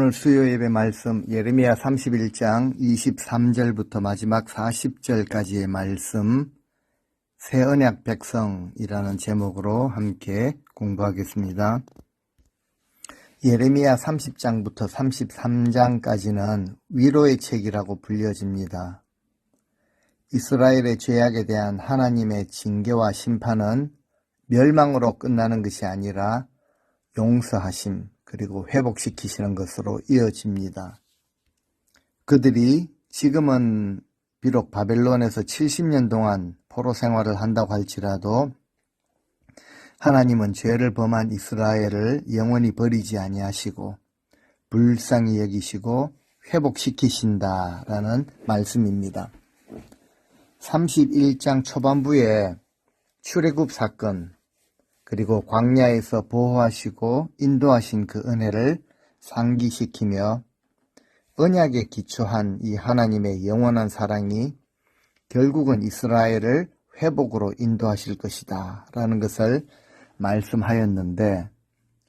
오늘 수요 예배 말씀 예레미야 31장 23절부터 마지막 40절까지의 말씀 새 언약 백성이라는 제목으로 함께 공부하겠습니다. 예레미야 30장부터 33장까지는 위로의 책이라고 불려집니다. 이스라엘의 죄악에 대한 하나님의 징계와 심판은 멸망으로 끝나는 것이 아니라 용서하심 그리고 회복시키시는 것으로 이어집니다. 그들이 지금은 비록 바벨론에서 70년 동안 포로 생활을 한다고 할지라도 하나님은 죄를 범한 이스라엘을 영원히 버리지 아니하시고 불쌍히 여기시고 회복시키신다라는 말씀입니다. 31장 초반부에 출애굽 사건 그리고 광야에서 보호하시고 인도하신 그 은혜를 상기시키며 언약에 기초한 이 하나님의 영원한 사랑이 결국은 이스라엘을 회복으로 인도하실 것이다 라는 것을 말씀하였는데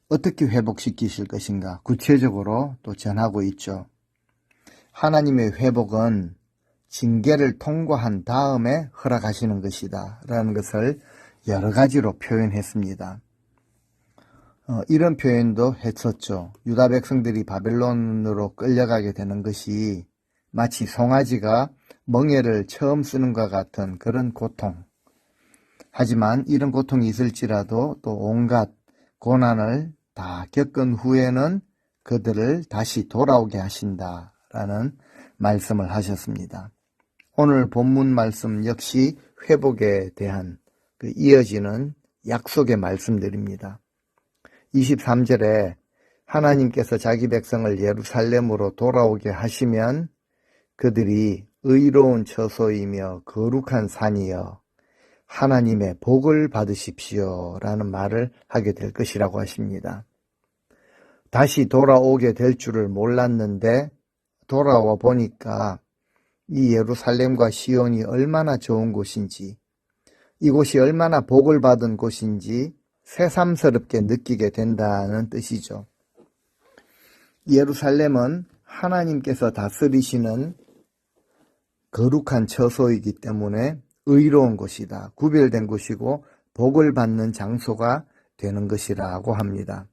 어떻게 회복시키실 것인가 구체적으로 또 전하고 있죠. 하나님의 회복은 징계를 통과한 다음에 허락하시는 것이다 라는 것을 여러 가지로 표현했습니다. 이런 표현도 했었죠. 유다 백성들이 바벨론으로 끌려가게 되는 것이 마치 송아지가 멍에를 처음 쓰는 것과 같은 그런 고통. 하지만 이런 고통이 있을지라도 또 온갖 고난을 다 겪은 후에는 그들을 다시 돌아오게 하신다라는 말씀을 하셨습니다. 오늘 본문 말씀 역시 회복에 대한 이어지는 약속의 말씀들입니다. 23절에 하나님께서 자기 백성을 예루살렘으로 돌아오게 하시면 그들이 의로운 처소이며 거룩한 산이여 하나님의 복을 받으십시오 라는 말을 하게 될 것이라고 하십니다. 다시 돌아오게 될 줄을 몰랐는데 돌아와 보니까 이 예루살렘과 시온이 얼마나 좋은 곳인지 이곳이 얼마나 복을 받은 곳인지 새삼스럽게 느끼게 된다는 뜻이죠. 예루살렘은 하나님께서 다스리시는 거룩한 처소이기 때문에 의로운 곳이다. 구별된 곳이고 복을 받는 장소가 되는 것이라고 합니다.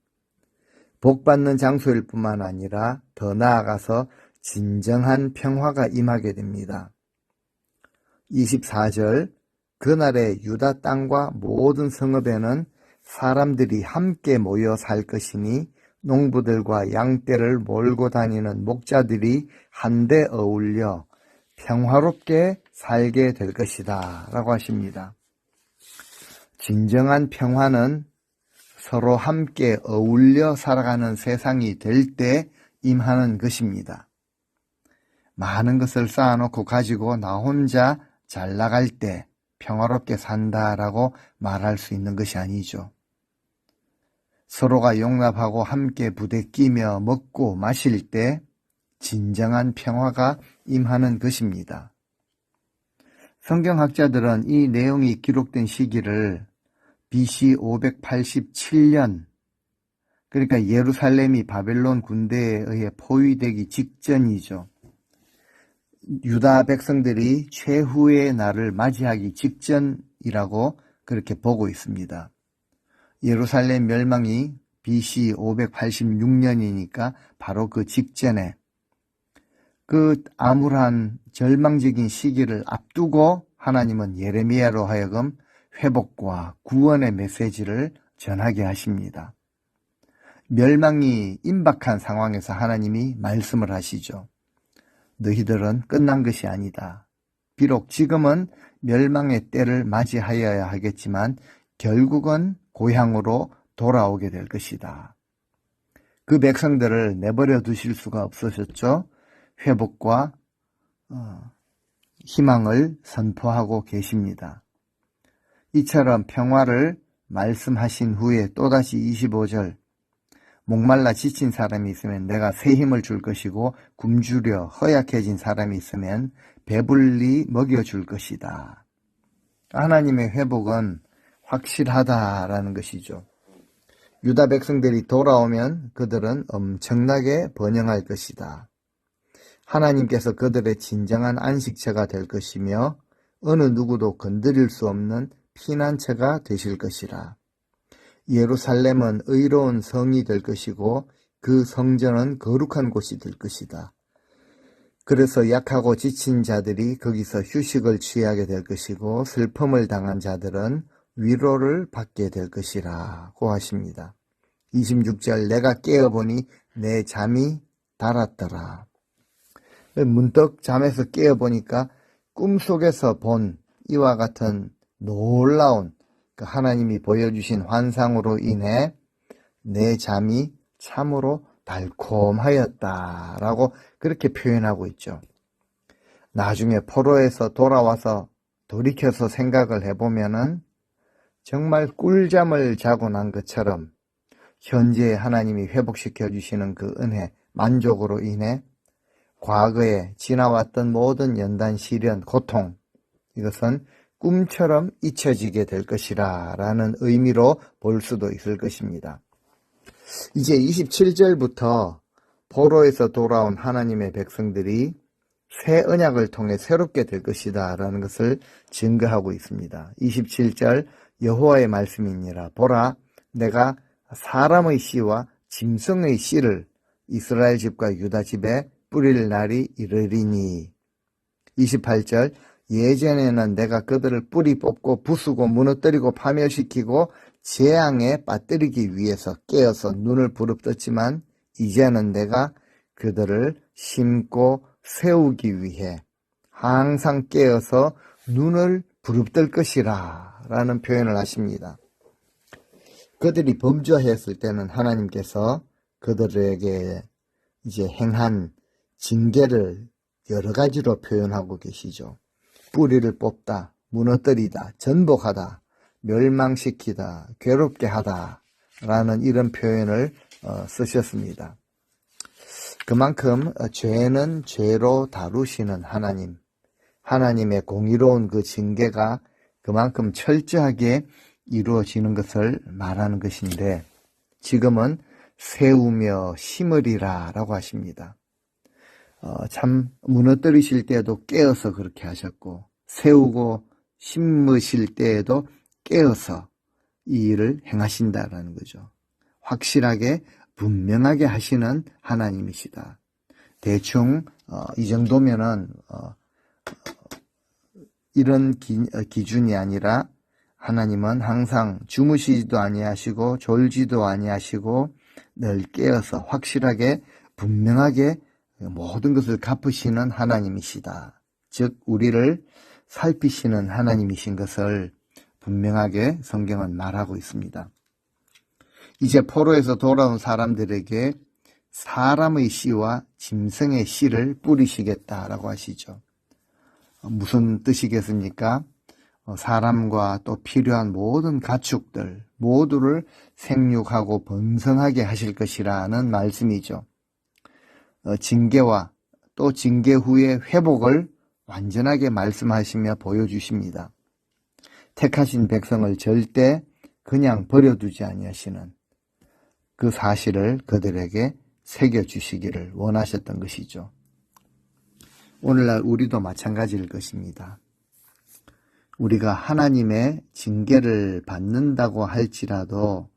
복 받는 장소일 뿐만 아니라 더 나아가서 진정한 평화가 임하게 됩니다. 24절 그날에 유다 땅과 모든 성읍에는 사람들이 함께 모여 살 것이니 농부들과 양떼를 몰고 다니는 목자들이 한데 어울려 평화롭게 살게 될 것이다 라고 하십니다. 진정한 평화는 서로 함께 어울려 살아가는 세상이 될 때 임하는 것입니다. 많은 것을 쌓아놓고 가지고 나 혼자 잘 나갈 때 평화롭게 산다라고 말할 수 있는 것이 아니죠. 서로가 용납하고 함께 부대끼며 먹고 마실 때 진정한 평화가 임하는 것입니다. 성경학자들은 이 내용이 기록된 시기를 BC 587년, 그러니까 예루살렘이 바벨론 군대에 의해 포위되기 직전이죠. 유다 백성들이 최후의 날을 맞이하기 직전이라고 그렇게 보고 있습니다. 예루살렘 멸망이 BC 586년이니까 바로 그 직전에 그 암울한 절망적인 시기를 앞두고 하나님은 예레미야로 하여금 회복과 구원의 메시지를 전하게 하십니다. 멸망이 임박한 상황에서 하나님이 말씀을 하시죠. 너희들은 끝난 것이 아니다. 비록 지금은 멸망의 때를 맞이하여야 하겠지만 결국은 고향으로 돌아오게 될 것이다. 그 백성들을 내버려 두실 수가 없으셨죠. 회복과 희망을 선포하고 계십니다. 이처럼 평화를 말씀하신 후에 또다시 25절 목말라 지친 사람이 있으면 내가 새 힘을 줄 것이고 굶주려 허약해진 사람이 있으면 배불리 먹여줄 것이다. 하나님의 회복은 확실하다라는 것이죠. 유다 백성들이 돌아오면 그들은 엄청나게 번영할 것이다. 하나님께서 그들의 진정한 안식처가 될 것이며 어느 누구도 건드릴 수 없는 피난처가 되실 것이라. 예루살렘은 의로운 성이 될 것이고 그 성전은 거룩한 곳이 될 것이다. 그래서 약하고 지친 자들이 거기서 휴식을 취하게 될 것이고 슬픔을 당한 자들은 위로를 받게 될 것이라고 하십니다. 26절 내가 깨어보니 내 잠이 달았더라. 문득 잠에서 깨어보니까 꿈속에서 본 이와 같은 놀라운 그 하나님이 보여주신 환상으로 인해 내 잠이 참으로 달콤하였다라고 그렇게 표현하고 있죠. 나중에 포로에서 돌아와서 돌이켜서 생각을 해보면은 정말 꿀잠을 자고 난 것처럼 현재 하나님이 회복시켜 주시는 그 은혜, 만족으로 인해 과거에 지나왔던 모든 연단, 시련, 고통, 이것은 꿈처럼 잊혀지게 될 것이라 라는 의미로 볼 수도 있을 것입니다. 이제 27절부터 포로에서 돌아온 하나님의 백성들이 새 언약을 통해 새롭게 될 것이다 라는 것을 증거하고 있습니다. 27절 여호와의 말씀이니라. 보라, 내가 사람의 씨와 짐승의 씨를 이스라엘 집과 유다 집에 뿌릴 날이 이르리니. 28절 예전에는 내가 그들을 뿌리 뽑고 부수고 무너뜨리고 파멸시키고 재앙에 빠뜨리기 위해서 깨어서 눈을 부릅떴지만 이제는 내가 그들을 심고 세우기 위해 항상 깨어서 눈을 부릅뜰 것이라 라는 표현을 하십니다. 그들이 범죄했을 때는 하나님께서 그들에게 이제 행한 징계를 여러 가지로 표현하고 계시죠. 뿌리를 뽑다, 무너뜨리다, 전복하다, 멸망시키다, 괴롭게 하다 라는 이런 표현을 쓰셨습니다. 그만큼 죄는 죄로 다루시는 하나님, 하나님의 공의로운 그 징계가 그만큼 철저하게 이루어지는 것을 말하는 것인데 지금은 세우며 심으리라 라고 하십니다. 참 무너뜨리실 때에도 깨어서 그렇게 하셨고 세우고 심으실 때에도 깨어서 이 일을 행하신다라는 거죠. 확실하게 분명하게 하시는 하나님이시다. 대충 이 정도면은 이런 기준이 아니라 하나님은 항상 주무시지도 아니하시고 졸지도 아니하시고 늘 깨어서 확실하게 분명하게 모든 것을 갚으시는 하나님이시다. 즉 우리를 살피시는 하나님이신 것을 분명하게 성경은 말하고 있습니다. 이제 포로에서 돌아온 사람들에게 사람의 씨와 짐승의 씨를 뿌리시겠다라고 하시죠. 무슨 뜻이겠습니까? 사람과 또 필요한 모든 가축들 모두를 생육하고 번성하게 하실 것이라는 말씀이죠. 징계와 또 징계 후의 회복을 완전하게 말씀하시며 보여주십니다. 택하신 백성을 절대 그냥 버려두지 아니하시는 그 사실을 그들에게 새겨주시기를 원하셨던 것이죠. 오늘날 우리도 마찬가지일 것입니다. 우리가 하나님의 징계를 받는다고 할지라도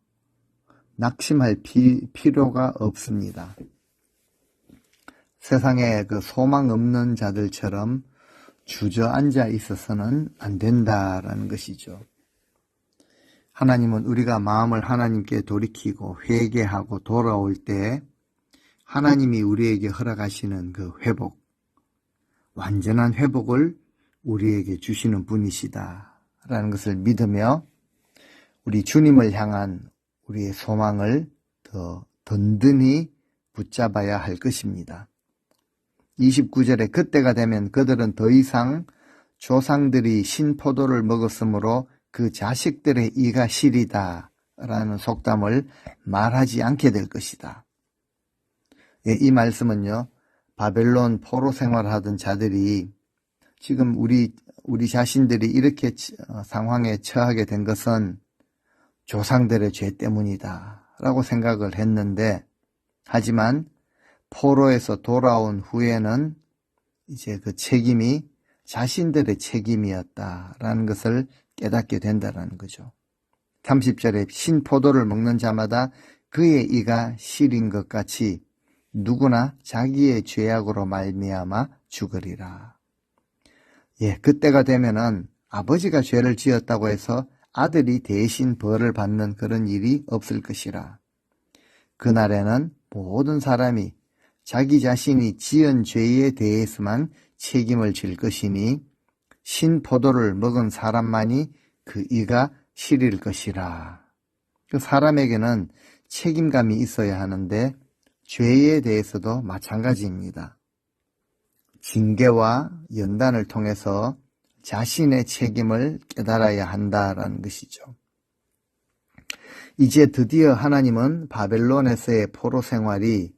낙심할 필요가 없습니다. 세상에 그 소망 없는 자들처럼 주저앉아 있어서는 안 된다라는 것이죠. 하나님은 우리가 마음을 하나님께 돌이키고 회개하고 돌아올 때 하나님이 우리에게 허락하시는 그 회복, 완전한 회복을 우리에게 주시는 분이시다라는 것을 믿으며 우리 주님을 향한 우리의 소망을 더 든든히 붙잡아야 할 것입니다. 29절에 그때가 되면 그들은 더 이상 조상들이 신포도를 먹었으므로 그 자식들의 이가 시리다 라는 속담을 말하지 않게 될 것이다. 이 말씀은요, 바벨론 포로 생활하던 자들이 지금 우리 자신들이 이렇게 상황에 처하게 된 것은 조상들의 죄 때문이다 라고 생각을 했는데, 하지만 포로에서 돌아온 후에는 이제 그 책임이 자신들의 책임이었다라는 것을 깨닫게 된다라는 거죠. 30절에 신포도를 먹는 자마다 그의 이가 시린 것 같이 누구나 자기의 죄악으로 말미암아 죽으리라. 예, 그때가 되면은 아버지가 죄를 지었다고 해서 아들이 대신 벌을 받는 그런 일이 없을 것이라. 그날에는 모든 사람이 자기 자신이 지은 죄에 대해서만 책임을 질 것이니 신포도를 먹은 사람만이 그 이가 시릴 것이라. 그 사람에게는 책임감이 있어야 하는데 죄에 대해서도 마찬가지입니다. 징계와 연단을 통해서 자신의 책임을 깨달아야 한다라는 것이죠. 이제 드디어 하나님은 바벨론에서의 포로 생활이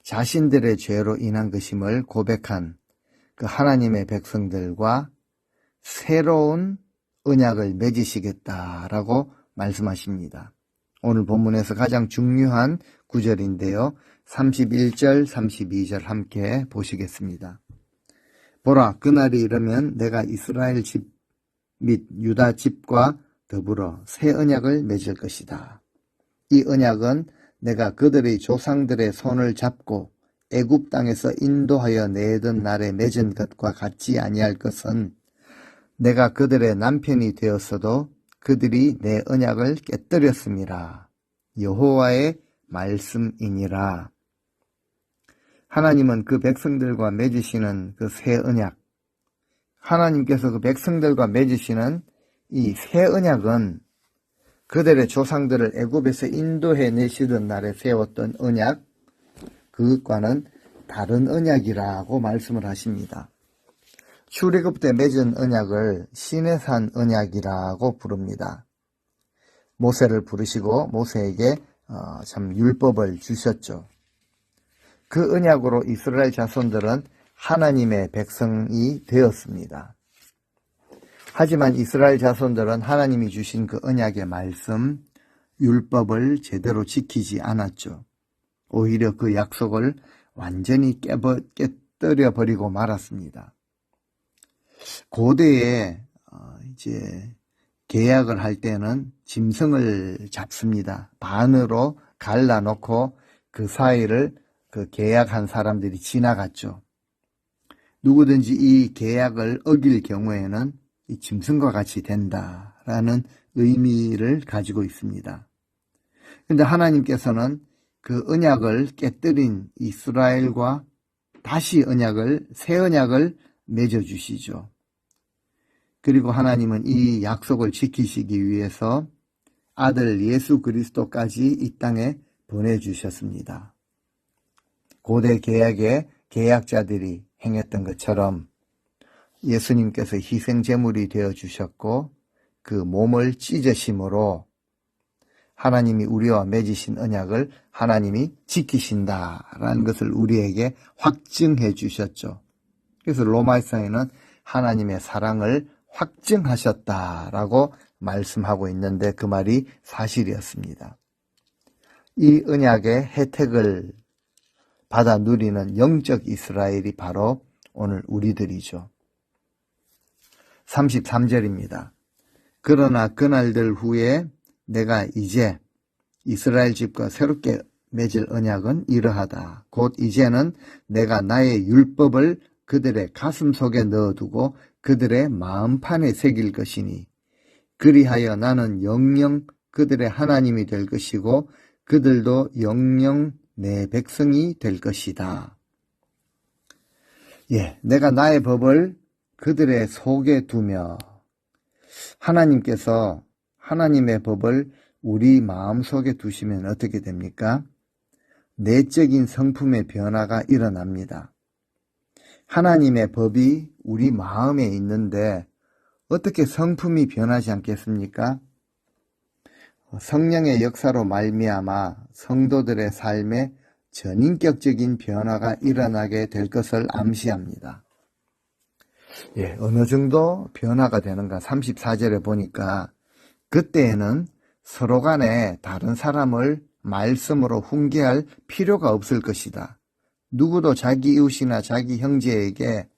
자신들의 죄로 인한 것임을 고백한 그 하나님의 백성들과 새로운 언약을 맺으시겠다라고 말씀하십니다. 오늘 본문에서 가장 중요한 구절인데요. 31절, 32절 함께 보시겠습니다. 보라, 그날이 이르면 내가 이스라엘 집 및 유다 집과 더불어 새 언약을 맺을 것이다. 이 언약은 내가 그들의 조상들의 손을 잡고 애굽 땅에서 인도하여 내던 날에 맺은 것과 같지 아니할 것은 내가 그들의 남편이 되었어도 그들이 내 언약을 깨뜨렸음이라. 여호와의 말씀이니라. 하나님은 그 백성들과 맺으시는 그 새 언약, 하나님께서 그 백성들과 맺으시는 이 새 언약은 그들의 조상들을 애굽에서 인도해 내시던 날에 세웠던 언약, 그것과는 다른 언약이라고 말씀을 하십니다. 출애굽 때 맺은 언약을 시내산 언약이라고 부릅니다. 모세를 부르시고 모세에게 참 율법을 주셨죠. 그 언약으로 이스라엘 자손들은 하나님의 백성이 되었습니다. 하지만 이스라엘 자손들은 하나님이 주신 그 언약의 말씀, 율법을 제대로 지키지 않았죠. 오히려 그 약속을 완전히 깨뜨려 버리고 말았습니다. 고대에 이제 계약을 할 때는 짐승을 잡습니다. 반으로 갈라놓고 그 사이를 그 계약한 사람들이 지나갔죠. 누구든지 이 계약을 어길 경우에는 이 짐승과 같이 된다라는 의미를 가지고 있습니다. 그런데 하나님께서는 그 언약을 깨뜨린 이스라엘과 다시 새 언약을 맺어주시죠. 그리고 하나님은 이 약속을 지키시기 위해서 아들 예수 그리스도까지 이 땅에 보내주셨습니다. 고대 계약의 계약자들이 행했던 것처럼 예수님께서 희생제물이 되어주셨고 그 몸을 찢으심으로 하나님이 우리와 맺으신 언약을 하나님이 지키신다라는 것을 우리에게 확증해 주셨죠. 그래서 로마서에는 하나님의 사랑을 확증하셨다라고 말씀하고 있는데 그 말이 사실이었습니다. 이 언약의 혜택을 받아 누리는 영적 이스라엘이 바로 오늘 우리들이죠. 33절입니다. 그러나 그날들 후에 내가 이제 이스라엘 집과 새롭게 맺을 언약은 이러하다. 곧 이제는 내가 나의 율법을 그들의 가슴 속에 넣어두고 그들의 마음판에 새길 것이니 그리하여 나는 영영 그들의 하나님이 될 것이고 그들도 영영 내 백성이 될 것이다. 예, 내가 나의 법을 그들의 속에 두며 하나님께서 하나님의 법을 우리 마음속에 두시면 어떻게 됩니까? 내적인 성품의 변화가 일어납니다. 하나님의 법이 우리 마음에 있는데 어떻게 성품이 변하지 않겠습니까? 성령의 역사로 말미암아 성도들의 삶에 전인격적인 변화가 일어나게 될 것을 암시합니다. 예, 어느 정도 변화가 되는가? 34절에 보니까 그때에는 서로 간에 다른 사람을 말씀으로 훈계할 필요가 없을 것이다. 누구도 자기 이웃이나 자기 형제에게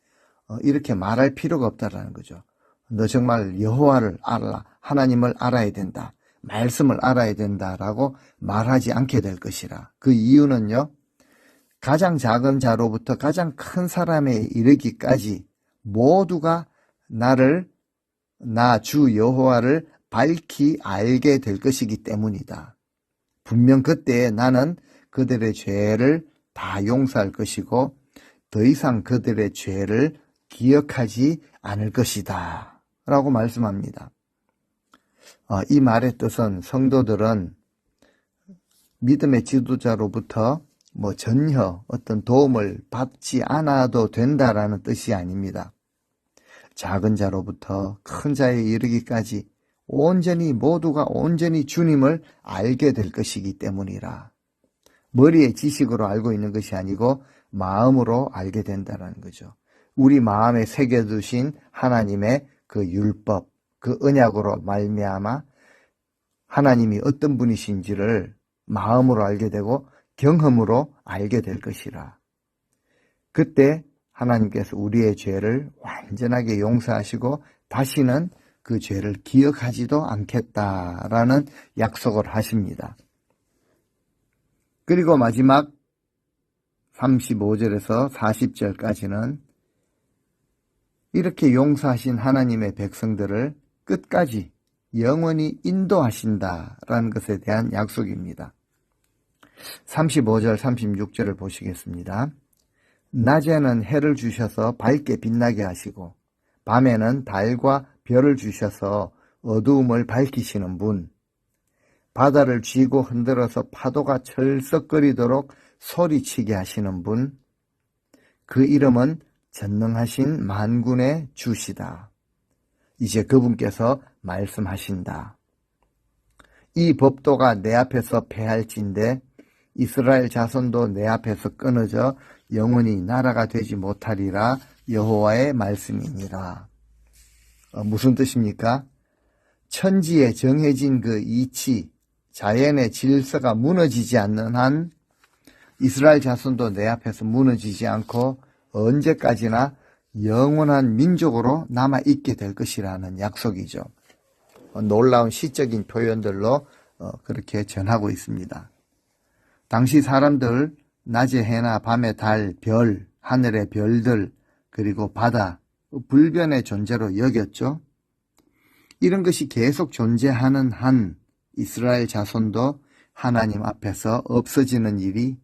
이렇게 말할 필요가 없다라는 거죠. 너 정말 여호와를 알아, 하나님을 알아야 된다, 말씀을 알아야 된다라고 말하지 않게 될 것이라. 그 이유는요, 가장 작은 자로부터 가장 큰 사람에 이르기까지 모두가 나 주 여호와를 밝히 알게 될 것이기 때문이다. 분명 그때에 나는 그들의 죄를 다 용서할 것이고 더 이상 그들의 죄를 기억하지 않을 것이다 라고 말씀합니다. 이 말의 뜻은 성도들은 믿음의 지도자로부터 전혀 어떤 도움을 받지 않아도 된다라는 뜻이 아닙니다. 작은 자로부터 큰 자에 이르기까지 모두가 온전히 주님을 알게 될 것이기 때문이라. 머리의 지식으로 알고 있는 것이 아니고 마음으로 알게 된다는 거죠. 우리 마음에 새겨두신 하나님의 그 율법, 그 언약으로 말미암아 하나님이 어떤 분이신지를 마음으로 알게 되고 경험으로 알게 될 것이라. 그때 하나님께서 우리의 죄를 완전하게 용서하시고 다시는 그 죄를 기억하지도 않겠다라는 약속을 하십니다. 그리고 마지막 35절에서 40절까지는 이렇게 용서하신 하나님의 백성들을 끝까지 영원히 인도하신다라는 것에 대한 약속입니다. 35절, 36절을 보시겠습니다. 낮에는 해를 주셔서 밝게 빛나게 하시고 밤에는 달과 별을 주셔서 어두움을 밝히시는 분, 바다를 쥐고 흔들어서 파도가 철썩거리도록 소리치게 하시는 분, 그 이름은 전능하신 만군의 주시다. 이제 그분께서 말씀하신다. 이 법도가 내 앞에서 패할진대 이스라엘 자손도 내 앞에서 끊어져 영원히 나라가 되지 못하리라. 여호와의 말씀이니라. 무슨 뜻입니까? 천지에 정해진 그 이치, 자연의 질서가 무너지지 않는 한 이스라엘 자손도 내 앞에서 무너지지 않고 언제까지나 영원한 민족으로 남아있게 될 것이라는 약속이죠. 놀라운 시적인 표현들로 그렇게 전하고 있습니다. 당시 사람들 낮에 해나 밤에 달, 별, 하늘의 별들, 그리고 바다, 불변의 존재로 여겼죠. 이런 것이 계속 존재하는 한 이스라엘 자손도 하나님 앞에서 없어지는 일이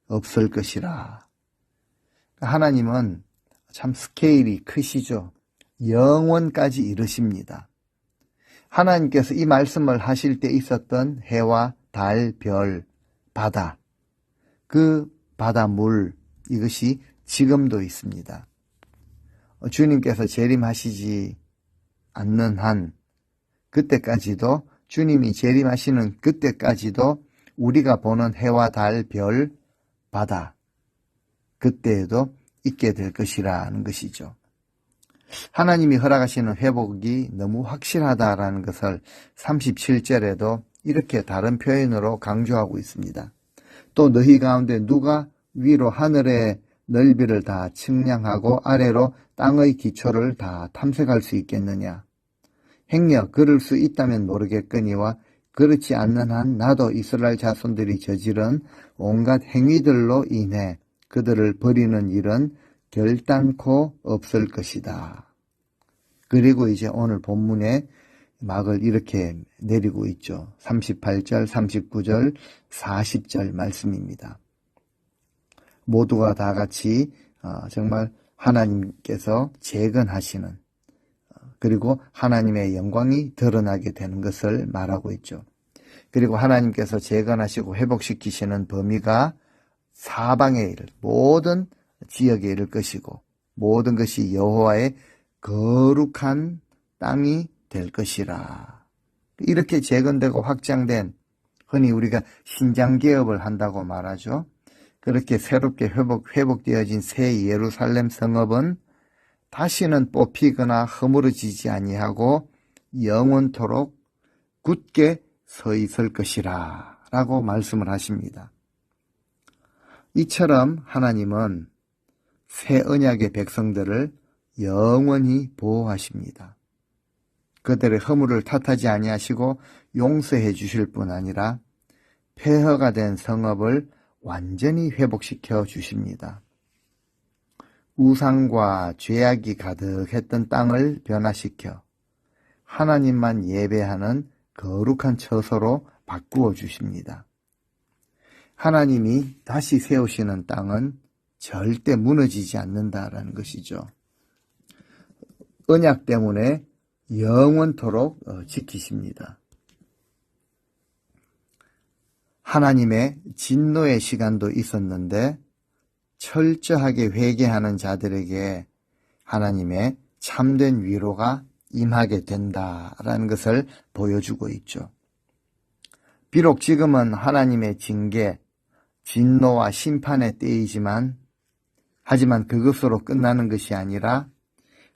없을 것이라. 하나님은 참 스케일이 크시죠. 영원까지 이르십니다. 하나님께서 이 말씀을 하실 때 있었던 해와 달, 별, 바다, 그 바닷물, 이것이 지금도 있습니다. 주님께서 재림하시지 않는 한 그때까지도, 주님이 재림하시는 그때까지도 우리가 보는 해와 달, 별, 바다, 그때에도 있게 될 것이라는 것이죠. 하나님이 허락하시는 회복이 너무 확실하다라는 것을 37절에도 이렇게 다른 표현으로 강조하고 있습니다. 또 너희 가운데 누가 위로 하늘의 넓이를 다 측량하고 아래로 땅의 기초를 다 탐색할 수 있겠느냐? 행여 그럴 수 있다면 모르겠거니와 그렇지 않는 한 나도 이스라엘 자손들이 저지른 온갖 행위들로 인해 그들을 버리는 일은 결단코 없을 것이다. 그리고 이제 오늘 본문에 막을 이렇게 내리고 있죠. 38절, 39절, 40절 말씀입니다. 모두가 다 같이 정말 하나님께서 재건하시는, 그리고 하나님의 영광이 드러나게 되는 것을 말하고 있죠. 그리고 하나님께서 재건하시고 회복시키시는 범위가 사방에 이를, 모든 지역에 이를 것이고 모든 것이 여호와의 거룩한 땅이 될 것이라. 이렇게 재건되고 확장된, 흔히 우리가 신장개업을 한다고 말하죠. 그렇게 새롭게 회복되어진 새 예루살렘 성읍은 다시는 뽑히거나 허물어지지 아니하고 영원토록 굳게 서 있을 것이라 라고 말씀을 하십니다. 이처럼 하나님은 새 언약의 백성들을 영원히 보호하십니다. 그들의 허물을 탓하지 아니하시고 용서해 주실 뿐 아니라 폐허가 된 성읍을 완전히 회복시켜 주십니다. 우상과 죄악이 가득했던 땅을 변화시켜 하나님만 예배하는 거룩한 처소로 바꾸어 주십니다. 하나님이 다시 세우시는 땅은 절대 무너지지 않는다라는 것이죠. 언약 때문에 영원토록 지키십니다. 하나님의 진노의 시간도 있었는데 철저하게 회개하는 자들에게 하나님의 참된 위로가 임하게 된다라는 것을 보여주고 있죠. 비록 지금은 하나님의 징계, 진노와 심판의 때이지만 하지만 그것으로 끝나는 것이 아니라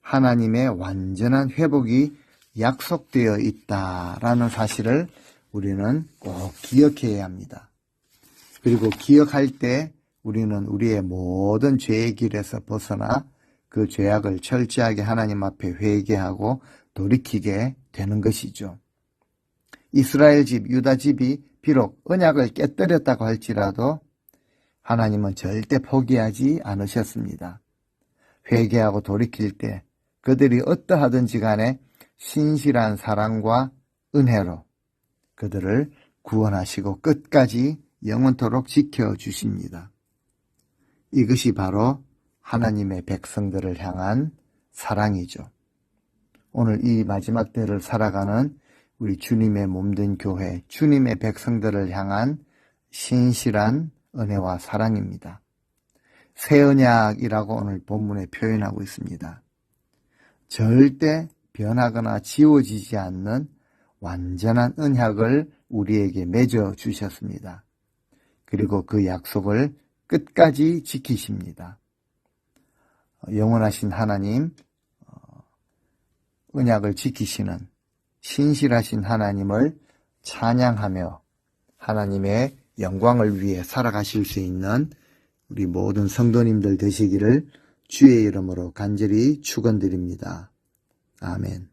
하나님의 완전한 회복이 약속되어 있다라는 사실을 우리는 꼭 기억해야 합니다. 그리고 기억할 때 우리는 우리의 모든 죄의 길에서 벗어나 그 죄악을 철저하게 하나님 앞에 회개하고 돌이키게 되는 것이죠. 이스라엘 집, 유다 집이 비록 언약을 깨뜨렸다고 할지라도 하나님은 절대 포기하지 않으셨습니다. 회개하고 돌이킬 때 그들이 어떠하든지 간에 신실한 사랑과 은혜로 그들을 구원하시고 끝까지 영원토록 지켜주십니다. 이것이 바로 하나님의 백성들을 향한 사랑이죠. 오늘 이 마지막 때를 살아가는 우리 주님의 몸된 교회, 주님의 백성들을 향한 신실한 은혜와 사랑입니다. 새 언약이라고 오늘 본문에 표현하고 있습니다. 절대 변하거나 지워지지 않는 완전한 언약을 우리에게 맺어 주셨습니다. 그리고 그 약속을 끝까지 지키십니다. 영원하신 하나님, 언약을 지키시는 신실하신 하나님을 찬양하며 하나님의 영광을 위해 살아가실 수 있는 우리 모든 성도님들 되시기를 주의 이름으로 간절히 축원드립니다. 아멘.